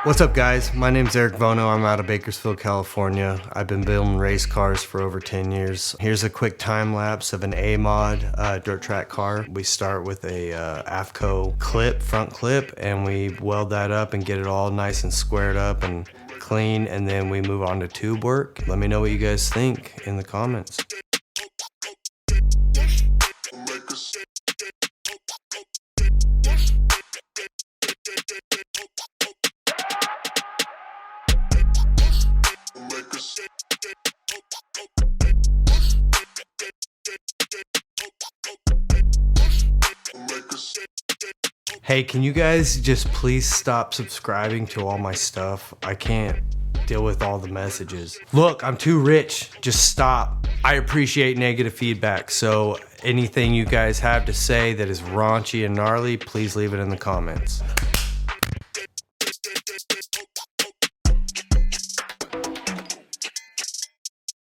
What's up, guys? My name's Eric Vono. I'm out of Bakersfield, California. I've been building race cars for over 10 years. Here's a quick time lapse of an A-mod dirt track car. We start with a AFCO clip, front clip, and we weld that up and get it all nice and squared up and clean, and then we move on to tube work. Let me know what you guys think in the comments. Hey, can you guys just please stop subscribing to all my stuff? I can't deal with all the messages. Look, I'm too rich. Just stop. I appreciate negative feedback, so anything you guys have to say that is raunchy and gnarly, please leave it in the comments.